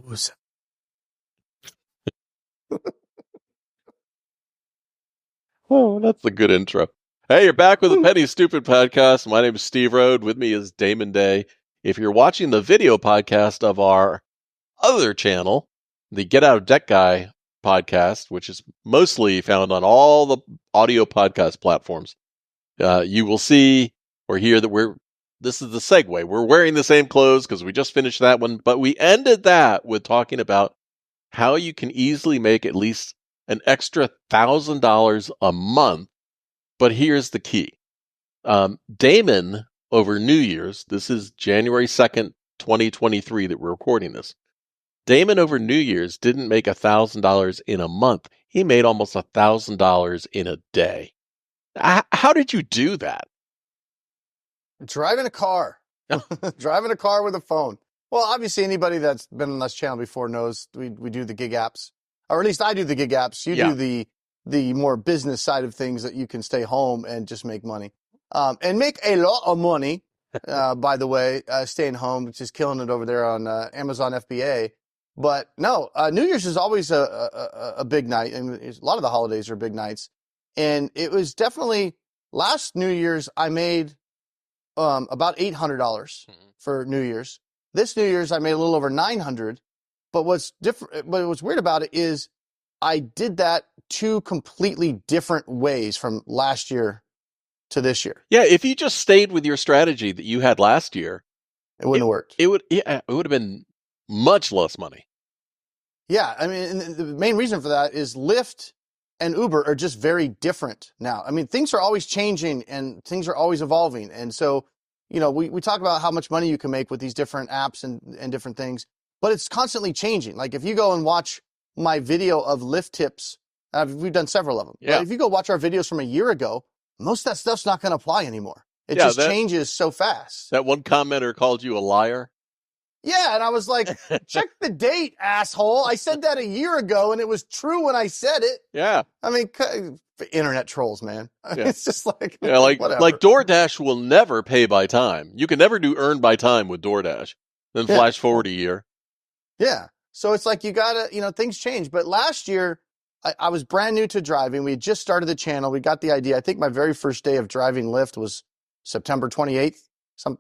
knows. Oh, that's a good intro. Hey, you're back with the Penny Stupid podcast. My name is Steve Rode. With me is Damon Day. If you're watching the video podcast of our other channel, the Get Out of Debt Guy podcast, which is mostly found on all the audio podcast platforms, you will see or hear that this is the segue. We're wearing the same clothes because we just finished that one, but we ended that with talking about how you can easily make at least an extra $1,000 a month. But here's the key. Damon, over New Year's, this is January 2nd, 2023 that we're recording this. Damon over New Year's didn't make $1,000 in a month. He made almost $1,000 in a day. How did you do that? Driving a car. Driving a car with a phone. Well, obviously, anybody that's been on this channel before knows we do the gig apps. Or at least I do the gig apps. You do the more business side of things that you can stay home and just make money. And make a lot of money, by the way, staying home, just killing it over there on Amazon FBA. But no, New Year's is always a big night. And a lot of the holidays are big nights. And it was definitely, last New Year's, I made about $800 for New Year's. This New Year's, I made a little over $900. But what's weird about it is I did that two completely different ways from last year to this year. Yeah, if you just stayed with your strategy that you had last year, it wouldn't have worked. It would have been much less money. Yeah, I mean, and the main reason for that is Lyft and Uber are just very different now. I mean, things are always changing and things are always evolving. And so, you know, we talk about how much money you can make with these different apps and different things. But it's constantly changing. Like if you go and watch my video of Lyft tips, we've done several of them. Yeah. But if you go watch our videos from a year ago, most of that stuff's not going to apply anymore. It just changes so fast. That one commenter called you a liar. Yeah, and I was like, check the date, asshole. I said that a year ago, and it was true when I said it. Yeah. I mean, internet trolls, man. Yeah. It's just like, yeah, like whatever. DoorDash will never pay by time. You can never do earn by time with DoorDash. Then flash forward a year. Yeah. So it's like you got to, things change. But last year, I was brand new to driving. We had just started the channel. We got the idea. I think my very first day of driving Lyft was September 28th.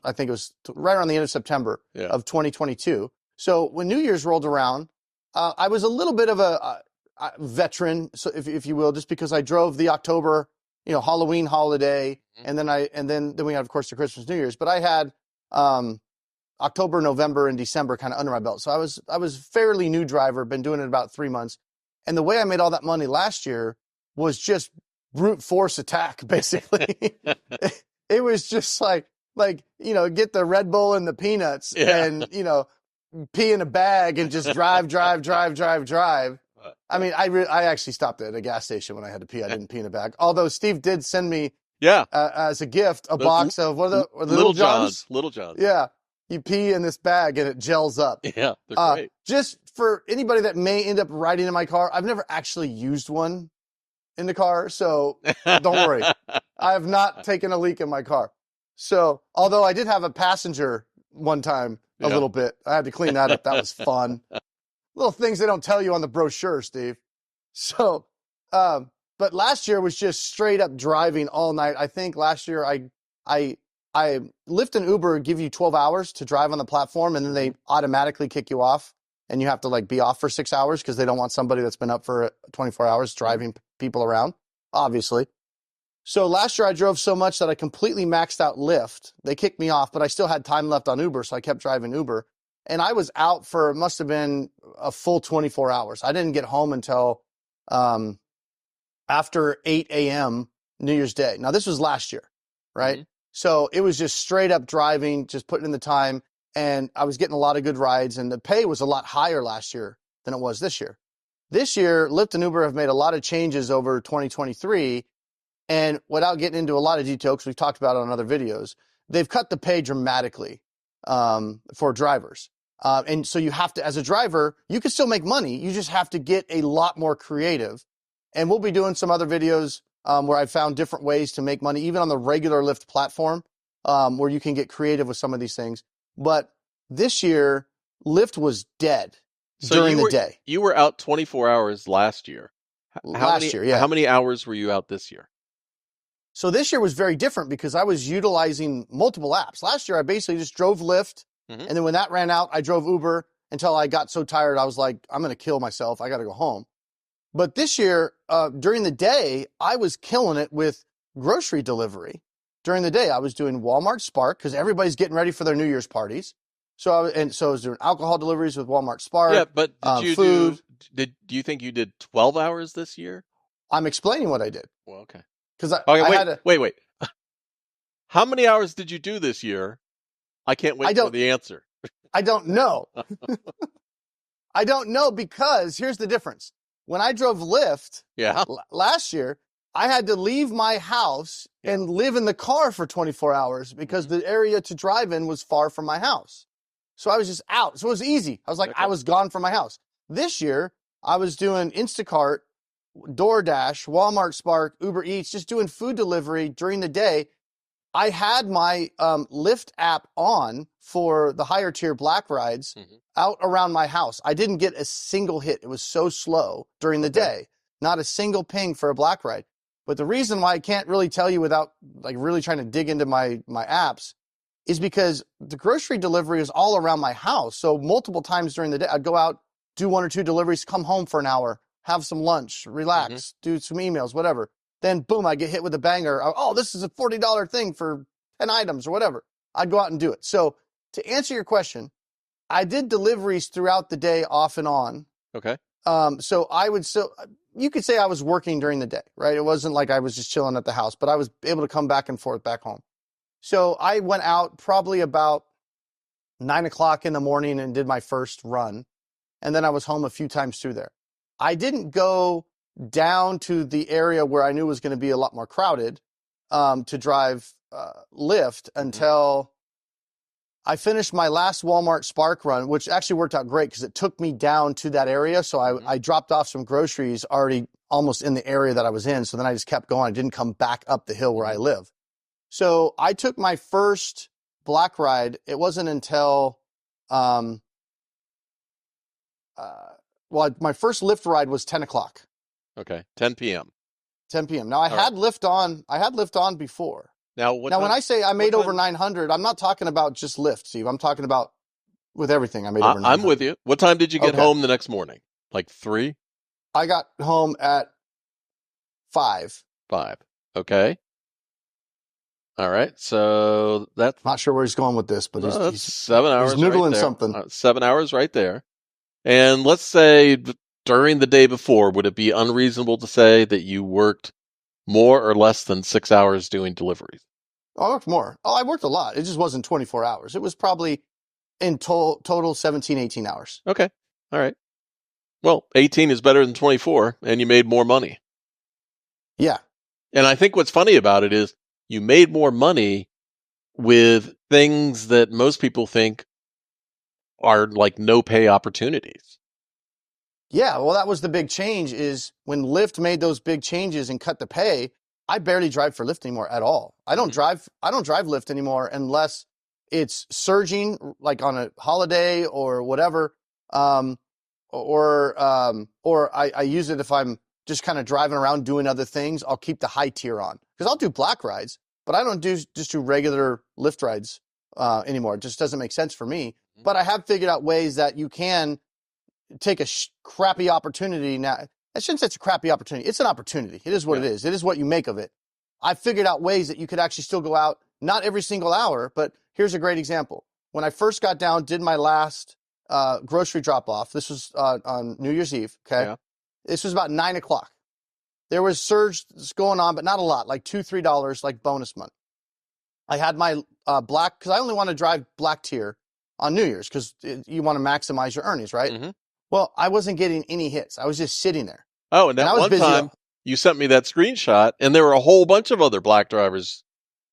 I think it was right around the end of September of 2022. So when New Year's rolled around, I was a little bit of a veteran, so if you will, just because I drove the October, Halloween holiday. And then we had, of course, the Christmas, New Year's. But I had October, November, and December kind of under my belt. So I was fairly new driver, been doing it about 3 months. And the way I made all that money last year was just brute force attack, basically. It was just like, get the Red Bull and the peanuts and, pee in a bag and just drive. I mean, I actually stopped at a gas station when I had to pee. I didn't pee in a bag. Although Steve did send me as a gift a box of what are the Little Johns? Little Johns. Yeah. You pee in this bag and it gels up. Yeah, they're great. Just for anybody that may end up riding in my car, I've never actually used one in the car, so don't worry. I have not taken a leak in my car. So, although I did have a passenger one time a little bit. I had to clean that up. That was fun. Little things they don't tell you on the brochure, Steve. So, but last year was just straight up driving all night. I think last year I Lyft and Uber give you 12 hours to drive on the platform, and then they automatically kick you off, and you have to be off for 6 hours because they don't want somebody that's been up for 24 hours driving people around, obviously. So last year I drove so much that I completely maxed out Lyft. They kicked me off, but I still had time left on Uber, so I kept driving Uber. And I was out for, must have been a full 24 hours. I didn't get home until after 8 a.m. New Year's Day. Now, this was last year, right? Mm-hmm. So it was just straight up driving, just putting in the time, and I was getting a lot of good rides, and the pay was a lot higher last year than it was this year. This year, Lyft and Uber have made a lot of changes over 2023, and without getting into a lot of detail, because we've talked about it on other videos, they've cut the pay dramatically for drivers. And so you have to, as a driver, you can still make money. You just have to get a lot more creative. And we'll be doing some other videos where I found different ways to make money, even on the regular Lyft platform, where you can get creative with some of these things. But this year, Lyft was dead. So during the day. you were out 24 hours last year. Last year, yeah. How many hours were you out this year? So this year was very different because I was utilizing multiple apps. Last year, I basically just drove Lyft. Mm-hmm. And then when that ran out, I drove Uber until I got so tired. I was like, I'm going to kill myself. I got to go home. But this year, during the day, I was killing it with grocery delivery. During the day, I was doing Walmart Spark because everybody's getting ready for their New Year's parties. So I was doing alcohol deliveries with Walmart Spark. Yeah, but food. Do you think you did 12 hours this year? I'm explaining what I did. Well, okay. Because Wait. How many hours did you do this year? I can't wait for the answer. I don't know. I don't know because here's the difference. When I drove Lyft last year, I had to leave my house and live in the car for 24 hours because the area to drive in was far from my house. So I was just out. So it was easy. I was like, I was gone from my house. This year, I was doing Instacart, DoorDash, Walmart Spark, Uber Eats, just doing food delivery during the day. I had my Lyft app on for the higher tier black rides out around my house. I didn't get a single hit. It was so slow during the day. Not a single ping for a black ride. But the reason why I can't really tell you without like really trying to dig into my apps is because the grocery delivery is all around my house. So multiple times during the day, I'd go out, do 1 or 2 deliveries, come home for an hour, have some lunch, relax, do some emails, whatever. Then boom, I get hit with a banger. Oh, this is a $40 thing for 10 items or whatever. I'd go out and do it. So to answer your question, I did deliveries throughout the day off and on. Okay. So you could say I was working during the day, right? It wasn't like I was just chilling at the house, but I was able to come back and forth back home. So I went out probably about 9 o'clock in the morning and did my first run. And then I was home a few times through there. I didn't go down to the area where I knew was going to be a lot more crowded to drive Lyft until I finished my last Walmart Spark run, which actually worked out great because it took me down to that area. So I dropped off some groceries already almost in the area that I was in. So then I just kept going. I didn't come back up the hill where I live. So I took my first black ride. It wasn't until, my first Lyft ride was 10 o'clock. Okay. 10 p.m. 10 p.m. Now I had Lyft on before. Now when I say I made over 900, I'm not talking about just Lyft, Steve. I'm talking about with everything. I made over 900. I'm with you. What time did you get home the next morning? Like 3? I got home at 5. 5. Okay. All right. So that's not sure where he's going with this, but he's 7 hours. He's noodling right something. 7 hours right there. And let's say during the day before, would it be unreasonable to say that you worked more or less than 6 hours doing deliveries? I worked more. I worked a lot. It just wasn't 24 hours. It was probably in total 17, 18 hours. Okay. All right. Well, 18 is better than 24, and you made more money. Yeah. And I think what's funny about it is you made more money with things that most people think are like no pay opportunities. Yeah, well, that was the big change is when Lyft made those big changes and cut the pay, I barely drive for Lyft anymore at all. I don't drive Lyft anymore unless it's surging like on a holiday or whatever. Or I use it if I'm just kind of driving around doing other things. I'll keep the high tier on because I'll do black rides, but I don't just do regular Lyft rides anymore. It just doesn't make sense for me. But I have figured out ways that you can take a crappy opportunity. Now, I shouldn't say it's a crappy opportunity. It's an opportunity. It is what it is. It is what you make of it. I figured out ways that you could actually still go out, not every single hour, but here's a great example. When I first got down, did my last grocery drop off. This was on New Year's Eve. Okay. Yeah. This was about 9 o'clock. There was surge going on, but not a lot, like $2, $3, like bonus money. I had my black, because I only want to drive black tier on New Year's because you want to maximize your earnings, right? Mm-hmm. Well, I wasn't getting any hits. I was just sitting there. Oh, and that one time you sent me that screenshot, and there were a whole bunch of other black drivers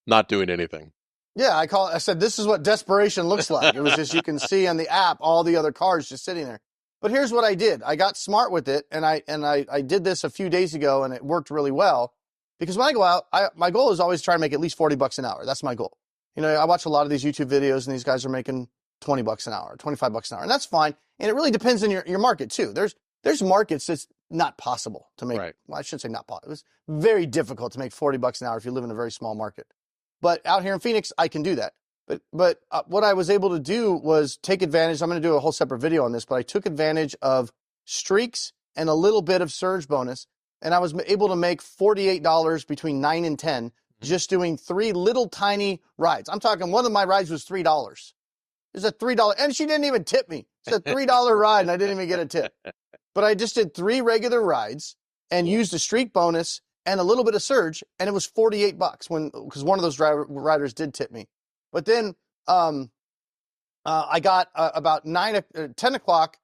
not doing anything. Yeah, I said, this is what desperation looks like. It was just, you can see on the app, all the other cars just sitting there. But here's what I did. I got smart with it, and I did this a few days ago, and it worked really well. Because when I go out, my goal is always try to make at least $40 an hour. That's my goal. You know, I watch a lot of these YouTube videos, and these guys are making $20 an hour, $25 an hour, and that's fine. And it really depends on your market too. There's markets that's not possible to make. Right. Well, I shouldn't say not possible. It's very difficult to make $40 an hour if you live in a very small market. But out here in Phoenix, I can do that. But what I was able to do was take advantage. I'm going to do a whole separate video on this, but I took advantage of streaks and a little bit of surge bonus, and I was able to make $48 between 9 and 10 just doing 3 little tiny rides. I'm talking one of my rides was $3. It was a $3, and she didn't even tip me. It's a $3 ride, and I didn't even get a tip. But I just did 3 regular rides and used a streak bonus and a little bit of surge, and it was $48 because one of those riders did tip me. But then I got about 10 o'clock,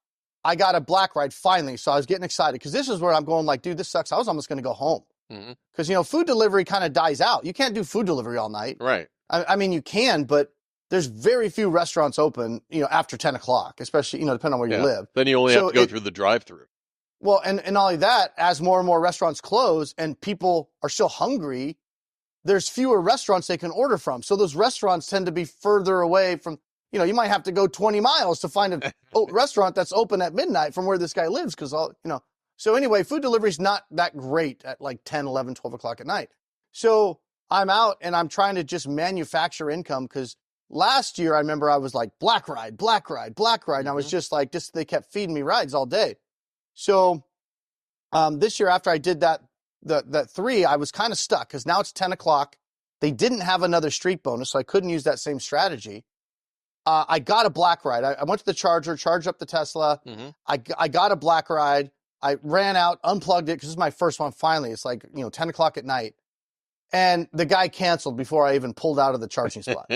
I got a black ride finally. So I was getting excited because this is where I'm going like, dude, this sucks. I was almost going to go home because, food delivery kind of dies out. You can't do food delivery all night. Right. I mean, you can, but there's very few restaurants open, after 10 o'clock, especially, depending on where you live. Then you only have to go through the drive-through. Well, and not only that, as more and more restaurants close and people are still hungry, there's fewer restaurants they can order from. So those restaurants tend to be further away from, you might have to go 20 miles to find a restaurant that's open at midnight from where this guy lives. So anyway, food delivery is not that great at like 10, 11, 12 o'clock at night. So I'm out and I'm trying to just manufacture income because last year I remember I was like black ride. And I was just like, they kept feeding me rides all day. So this year after I did that 3, I was kind of stuck because now it's 10 o'clock. They didn't have another streak bonus, so I couldn't use that same strategy. I got a black ride. I went to the charger, charged up the Tesla. I got a black ride. I ran out, unplugged it because this is my first one finally. It's like, 10 o'clock at night. And the guy canceled before I even pulled out of the charging spot.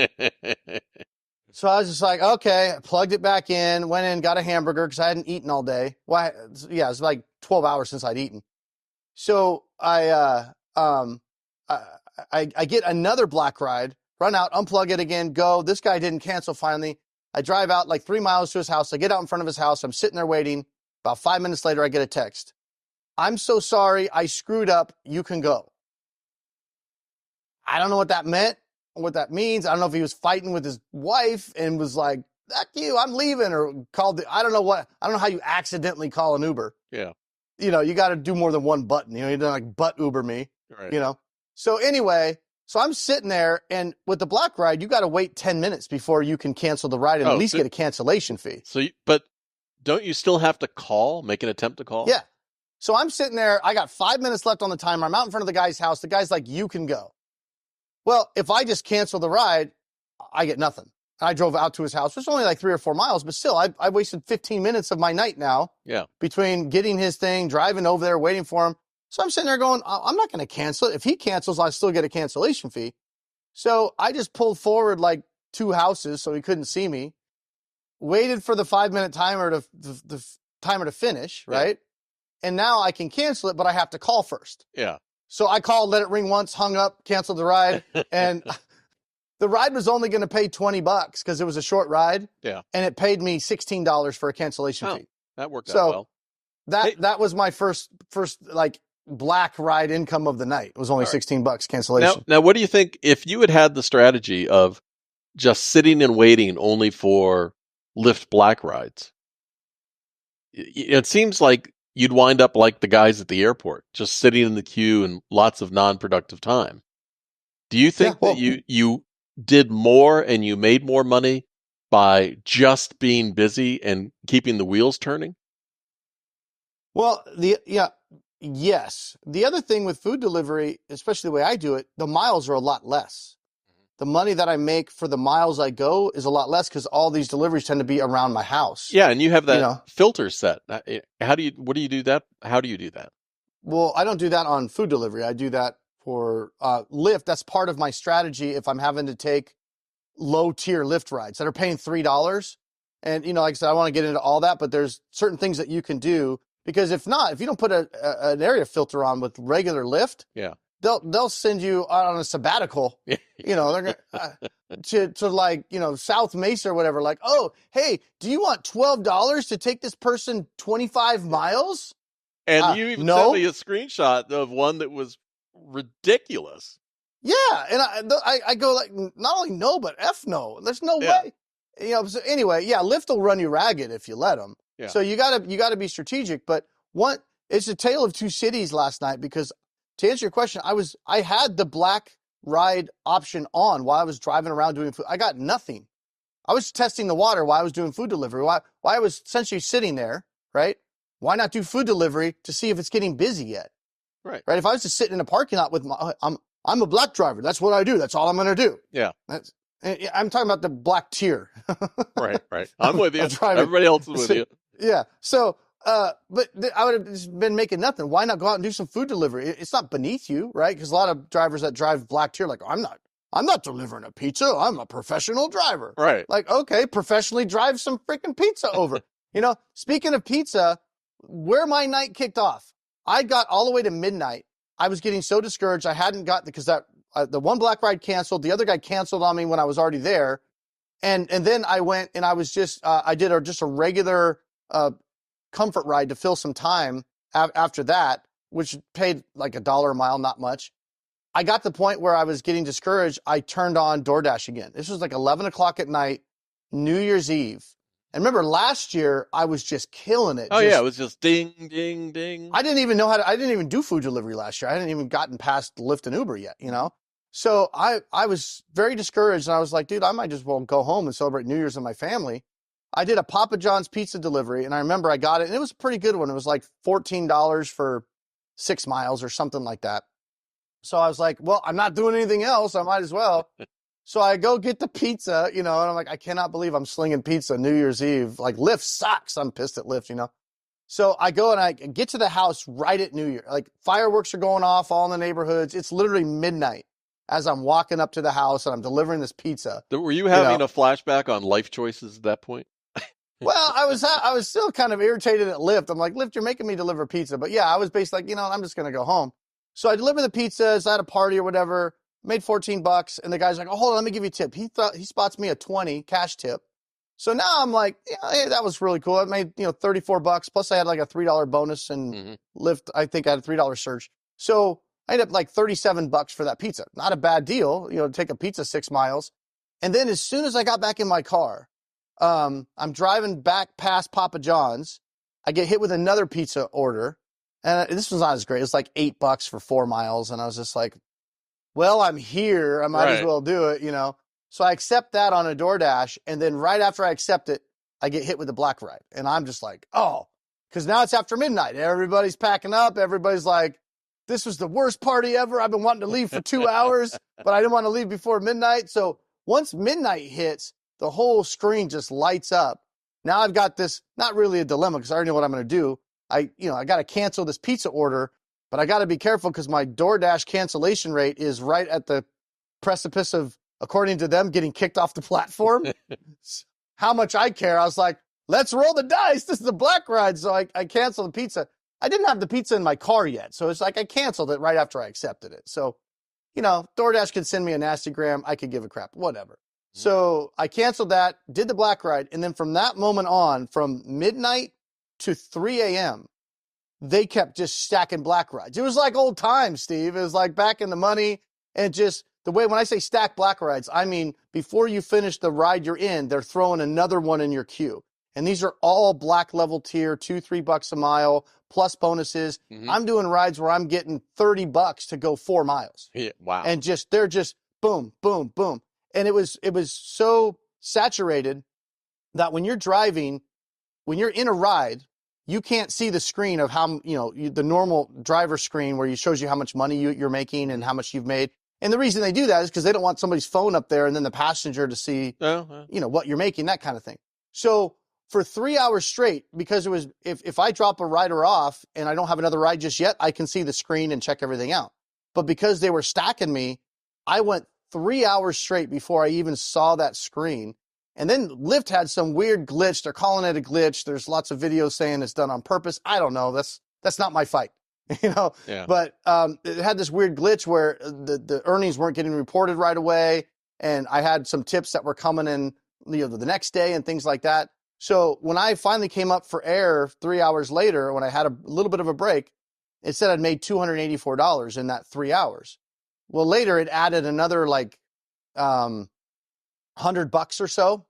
So I was just like, okay, I plugged it back in, went in, got a hamburger because I hadn't eaten all day. Well, it was like 12 hours since I'd eaten. So I get another black ride, run out, unplug it again, go. This guy didn't cancel finally. I drive out like 3 miles to his house. I get out in front of his house. I'm sitting there waiting. About 5 minutes later, I get a text. I'm so sorry. I screwed up. You can go. I don't know what that meant, what that means. I don't know if he was fighting with his wife and was like, "Fuck you, I'm leaving," or called I don't know how you accidentally call an Uber. Yeah. You got to do more than one button. You don't like butt Uber me. Right. So anyway, so I'm sitting there, and with the black ride, you got to wait 10 minutes before you can cancel the ride and at least get a cancellation fee. But don't you still have to make an attempt to call? Yeah. So I'm sitting there. I got 5 minutes left on the timer. I'm out in front of the guy's house. The guy's like, "You can go." Well, if I just cancel the ride, I get nothing. I drove out to his house. It's only like 3 or 4 miles, but still, I wasted 15 minutes of my night now. Yeah. Between getting his thing, driving over there, waiting for him. So I'm sitting there going, I'm not going to cancel it. If he cancels, I still get a cancellation fee. So I just pulled forward like 2 houses so he couldn't see me. Waited for the 5-minute timer to finish, right? And now I can cancel it, but I have to call first. Yeah. So I called, let it ring once, hung up, canceled the ride, and the ride was only going to pay $20 because it was a short ride. Yeah. And it paid me $16 for a cancellation fee. That worked out well. That was my first like black ride income of the night. It was only $16 cancellation. Now, what do you think if you had the strategy of just sitting and waiting only for Lyft black rides? It seems like you'd wind up like the guys at the airport, just sitting in the queue and lots of non-productive time. Do you think that you did more and you made more money by just being busy and keeping the wheels turning? Well, yes. The other thing with food delivery, especially the way I do it, the miles are a lot less. The money that I make for the miles I go is a lot less because all these deliveries tend to be around my house. Yeah, and you have that filter set. How do you do that? How do you do that? Well, I don't do that on food delivery. I do that for Lyft. That's part of my strategy if I'm having to take low-tier Lyft rides that are paying $3. And, like I said, I want to get into all that, but there's certain things that you can do because if you don't put an area filter on with regular Lyft, they'll send you on a sabbatical, they're gonna, to like, South Mesa or whatever. Like, oh, hey, do you want $12 to take this person 25 miles? And you even sent me a screenshot of one that was ridiculous. Yeah, and I go like, not only no, but F no. There's no way. So anyway, Lyft will run you ragged if you let them. Yeah. So you gotta be strategic. But it's a tale of two cities last night, because to answer your question, I had the black ride option on while I was driving around doing food. I got nothing. I was testing the water while I was doing food delivery. Why I was essentially sitting there, right? Why not do food delivery to see if it's getting busy yet? Right. Right. If I was just sitting in a parking lot with I'm a black driver. That's what I do. That's all I'm going to do. Yeah. I'm talking about the black tier. Right. I'm with you. Driving. Everybody else is with you. Yeah. So, but I would have just been making nothing. Why not go out and do some food delivery? It's not beneath you, right? Because a lot of drivers that drive black tier, like, I'm not delivering a pizza. I'm a professional driver. Right. Like, okay, professionally drive some freaking pizza over. Speaking of pizza, where my night kicked off, I got all the way to midnight. I was getting so discouraged. I hadn't got because the one black ride canceled. The other guy canceled on me when I was already there. And then I went and I was just, I did just a regular comfort ride to fill some time after that, which paid like $1 a mile, not much. I got to the point where I was getting discouraged. I turned on DoorDash again. This was like 11 o'clock at night, New Year's Eve. And remember last year, I was just killing it. Oh, yeah. It was just ding, ding, ding. I didn't even know I didn't even do food delivery last year. I hadn't even gotten past Lyft and Uber yet, So I was very discouraged, and I was like, dude, I might just well go home and celebrate New Year's with my family. I did a Papa John's pizza delivery, and I remember I got it, and it was a pretty good one. It was like $14 for 6 miles or something like that. So I was like, well, I'm not doing anything else. I might as well. So I go get the pizza, and I'm like, I cannot believe I'm slinging pizza New Year's Eve. Like, Lyft sucks. I'm pissed at Lyft, So I go and I get to the house right at New Year. Like, fireworks are going off all in the neighborhoods. It's literally midnight as I'm walking up to the house and I'm delivering this pizza. Were you having a flashback on life choices at that point? Well, I was still kind of irritated at Lyft. I'm like, Lyft, you're making me deliver pizza. But yeah, I was basically like, I'm just going to go home. So I deliver the pizzas at a party or whatever, made $14. And the guy's like, oh, hold on, let me give you a tip. He spots me a 20 cash tip. So now I'm like, yeah, hey, that was really cool. I made, $34 plus I had like a $3 bonus and Lyft. I think I had a $3 surge. So I ended up like $37 for that pizza. Not a bad deal, to take a pizza 6 miles. And then as soon as I got back in my car, I'm driving back past Papa John's. I get hit with another pizza order. And this was not as great. It's like $8 for 4 miles. And I was just like, well, I'm here. I might as well do it, So I accept that on a DoorDash. And then right after I accept it, I get hit with the black ride. And I'm just like, oh, because now it's after midnight. Everybody's packing up. Everybody's like, this was the worst party ever. I've been wanting to leave for 2 hours, but I didn't want to leave before midnight. So once midnight hits, the whole screen just lights up. Now I've got this, not really a dilemma because I already know what I'm going to do. I got to cancel this pizza order, but I got to be careful because my DoorDash cancellation rate is right at the precipice of, according to them, getting kicked off the platform. How much I care. I was like, let's roll the dice. This is the black ride. So I canceled the pizza. I didn't have the pizza in my car yet. So it's like I canceled it right after I accepted it. So, DoorDash could send me a nasty gram. I could give a crap, whatever. So I canceled that, did the black ride. And then from that moment on, from midnight to 3 a.m., they kept just stacking black rides. It was like old times, Steve. It was like back in the money. And just the way, when I say stack black rides, I mean, before you finish the ride you're in, they're throwing another one in your queue. And these are all black level tier, $2-3 a mile, plus bonuses. I'm doing rides where I'm getting $30 to go 4 miles. Yeah, wow. And they're just boom, boom, boom. And it was so saturated that when you're driving, when you're in a ride, you can't see the screen of how, the normal driver screen where it shows you how much money you're making and how much you've made. And the reason they do that is because they don't want somebody's phone up there and then the passenger to see, what you're making, that kind of thing. So for 3 hours straight, because it was, if I drop a rider off and I don't have another ride just yet, I can see the screen and check everything out. But because they were stacking me, I went 3 hours straight before I even saw that screen. And then Lyft had some weird glitch. They're calling it a glitch. There's lots of videos saying it's done on purpose. I don't know. That's not my fight, Yeah. But it had this weird glitch where the earnings weren't getting reported right away. And I had some tips that were coming in, the next day and things like that. So when I finally came up for air 3 hours later, when I had a little bit of a break, it said I'd made $284 in that 3 hours. Well, later it added another like $100 or so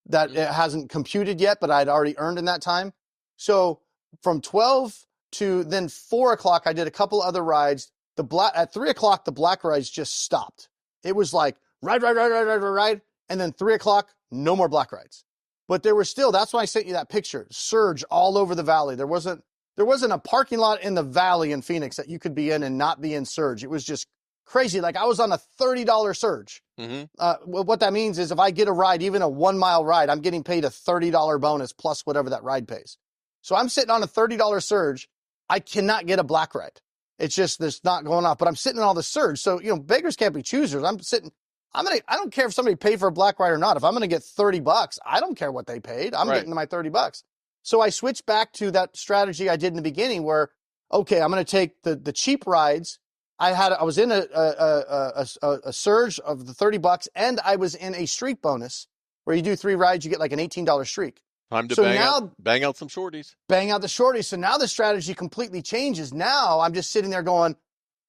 that it hasn't computed yet, but I'd already earned in that time. So from 12 to then 4 o'clock, I did a couple other rides. At 3 o'clock, the black rides just stopped. It was like ride. And then 3 o'clock, no more black rides. But there were still, that's why I sent you that picture, surge all over the valley. There wasn't a parking lot in the valley in Phoenix that you could be in and not be in surge. It was just crazy. Like I was on a $30 surge. What that means is if I get a ride, even a 1 mile ride, I'm getting paid a $30 bonus plus whatever that ride pays. So I'm sitting on a $30 surge. I cannot get a black ride. It's just, there's not going off, but I'm sitting on all the surge. So, beggars can't be choosers. I don't care if somebody paid for a black ride or not. If I'm going to get $30, I don't care what they paid. I'm getting my $30. So I switched back to that strategy I did in the beginning where, okay, I'm going to take the cheap rides. I was in a surge of the $30 and I was in a streak bonus where you do 3 rides, you get like an $18 streak. Time to bang out some shorties. Bang out the shorties. So now the strategy completely changes. Now I'm just sitting there going,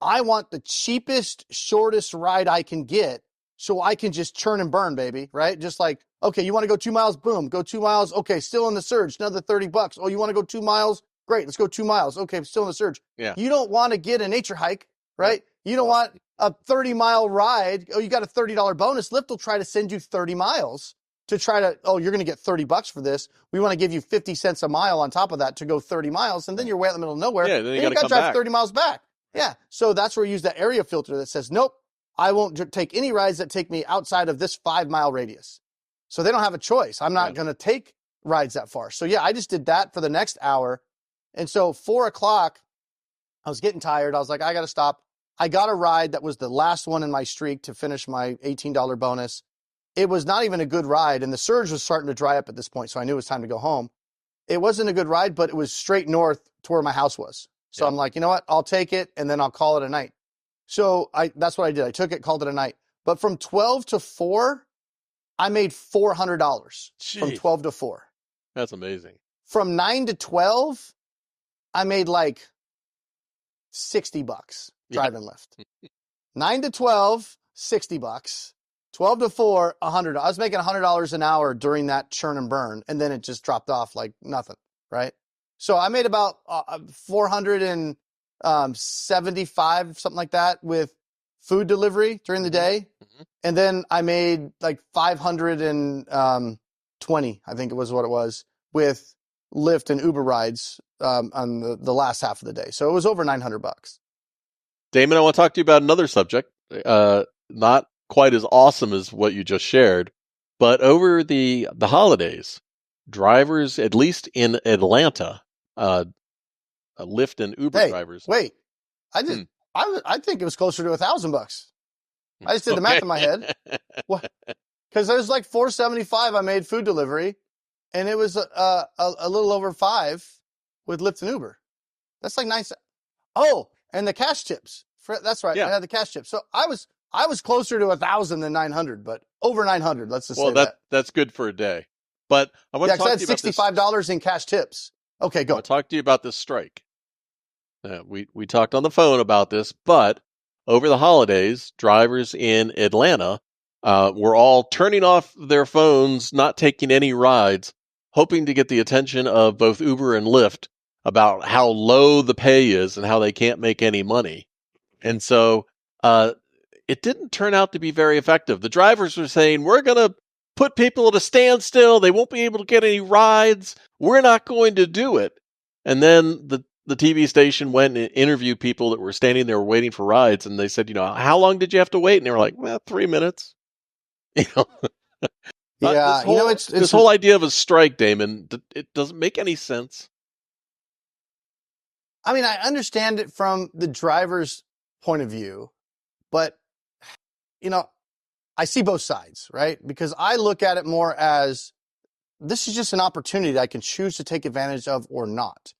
I want the cheapest, shortest ride I can get so I can just churn and burn, baby, right? Just like, okay, you want to go 2 miles? Boom, go 2 miles. Okay, still in the surge, another $30. Oh, you want to go 2 miles? Great, let's go 2 miles. Okay, I'm still in the surge. Yeah. You don't want to get a nature hike, right? You don't want a 30-mile ride. Oh, you got a $30 bonus. Lyft will try to send you 30 miles to try to, oh, you're going to get $30 for this. We want to give you 50 cents a mile on top of that to go 30 miles. And then you're way out in the middle of nowhere. Yeah, then you got to to drive 30 miles back. Yeah. So that's where we use that area filter that says, nope, I won't take any rides that take me outside of this 5-mile radius. So they don't have a choice. I'm not going to take rides that far. So yeah, I just did that for the next hour. And so 4 o'clock, I was getting tired. I was like, I got to stop. I got a ride that was the last one in my streak to finish my $18 bonus. It was not even a good ride, and the surge was starting to dry up at this point, so I knew it was time to go home. It wasn't a good ride, but it was straight north to where my house was. So I'm like, you know what? I'll take it, and then I'll call it a night. So that's what I did. I took it, called it a night. But from 12 to 4, I made $400 from 12 to 4. That's amazing. From 9 to 12, I made like $60 driving Lyft. 9 to 12, $60. 12 to 4, $100. I was making $100 an hour during that churn and burn, and then it just dropped off like nothing, right? So I made about 475, something like that, with food delivery during the day, and then I made like 520, I think it was what it was, with Lyft and Uber rides on the last half of the day. So it was over $900. Damon, I want to talk to you about another subject. Not quite as awesome as what you just shared, but over the holidays, drivers, at least in Atlanta, Lyft and Uber drivers. Wait, I think it was closer to $1,000. I just did the math in my head. What? Because it was like $475. I made food delivery, and it was a little over $5 with Lyft and Uber. That's like nice. Oh, and the cash tips. That's right. Yeah. I had the cash tips. So I was closer to 1,000 than 900, but over 900. Let's just say that. That's good for a day. But I want to talk to you about $65 in cash tips. Okay, go. I want to talk to you about this strike. We talked on the phone about this, but over the holidays, drivers in Atlanta were all turning off their phones, not taking any rides, hoping to get the attention of both Uber and Lyft about how low the pay is and how they can't make any money. And so it didn't turn out to be very effective. The drivers were saying, we're going to put people at a standstill. They won't be able to get any rides. We're not going to do it. And then the TV station went and interviewed people that were standing there waiting for rides. And they said, how long did you have to wait? And they were like, well, 3 minutes. Yeah. This whole idea of a strike, Damon, it doesn't make any sense. I mean, I understand it from the driver's point of view, but I see both sides, right? Because I look at it more as this is just an opportunity I can choose to take advantage of or not.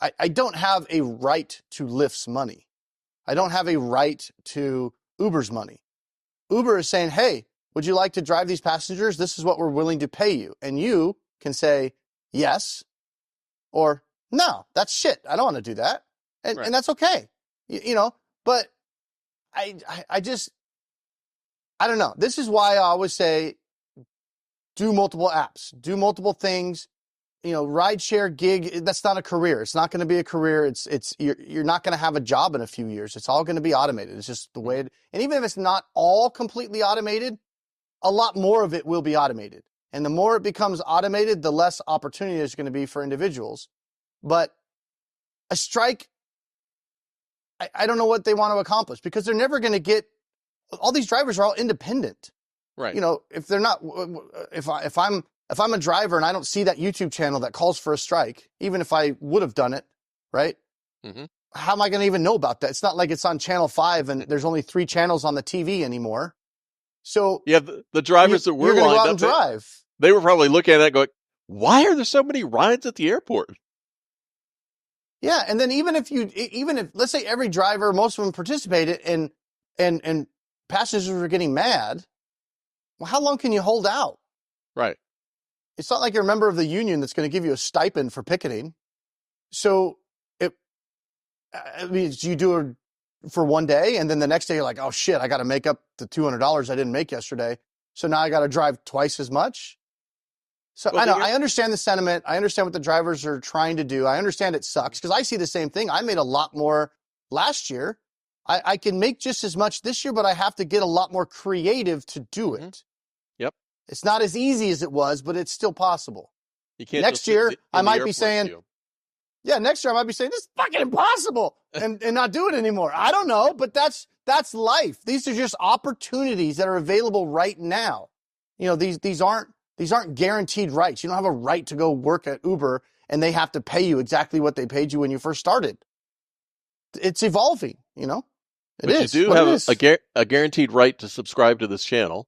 I don't have a right to Lyft's money. I don't have a right to Uber's money. Uber is saying, hey, would you like to drive these passengers? This is what we're willing to pay you. And you can say yes or no, that's shit. I don't want to do that. And that's okay. But I don't know. This is why I always say do multiple apps, do multiple things. rideshare gig, that's not a career. It's not going to be a career. You're not going to have a job in a few years. It's all going to be automated. It's just the way and even if it's not all completely automated, a lot more of it will be automated. And the more it becomes automated, the less opportunity there's going to be for individuals. But a strike, I don't know what they want to accomplish, because they're never going to get, all these drivers are all independent. Right. If they're not, if I'm a driver and I don't see that YouTube channel that calls for a strike, even if I would have done it, right? Mm-hmm. How am I going to even know about that? It's not like it's on Channel 5 and there's only 3 channels on the TV anymore. So yeah, the drivers that were lined up, drive. They were probably looking at that going, why are there so many rides at the airport? Yeah, and then even if let's say every driver, most of them participated, and passengers were getting mad, well, how long can you hold out? Right. It's not like you're a member of the union that's going to give you a stipend for picketing. So you do it for one day, and then the next day you're like, oh shit, I got to make up the $200 I didn't make yesterday. So now I got to drive twice as much. So I know, I understand the sentiment. I understand what the drivers are trying to do. I understand it sucks, because I see the same thing. I made a lot more last year. I can make just as much this year, but I have to get a lot more creative to do it. Mm-hmm. Yep. It's not as easy as it was, but it's still possible. You can't next year, I might be saying, next year I might be saying, this is fucking impossible, and not do it anymore. I don't know, but that's life. These are just opportunities that are available right now. These aren't guaranteed rights. You don't have a right to go work at Uber and they have to pay you exactly what they paid you when you first started. It's evolving, But you do have a guaranteed right to subscribe to this channel.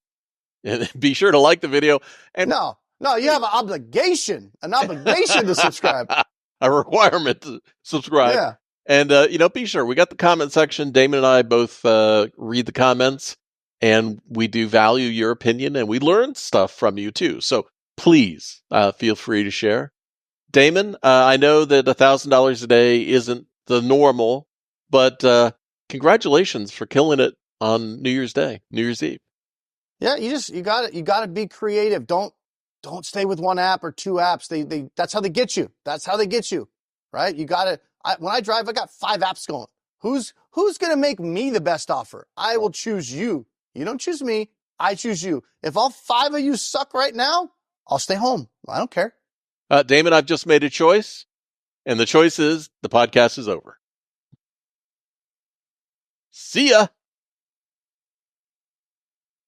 And be sure to like the video. And No, you have an obligation to subscribe. A requirement to subscribe. Yeah. And, be sure. We got the comment section. Damon and I both read the comments, and we do value your opinion, and we learn stuff from you too. So please feel free to share. Damon, I know that $1,000 a day isn't the normal, but congratulations for killing it on New Year's Eve. Yeah, you got to be creative. Don't stay with one app or 2 apps. They that's how they get you. Right? You got to. When I drive, I got 5 apps going. Who's going to make me the best offer? I will choose you. You don't choose me. I choose you. If all 5 of you suck right now, I'll stay home. I don't care. Damon, I've just made a choice, and the choice is the podcast is over. See ya.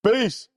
Peace.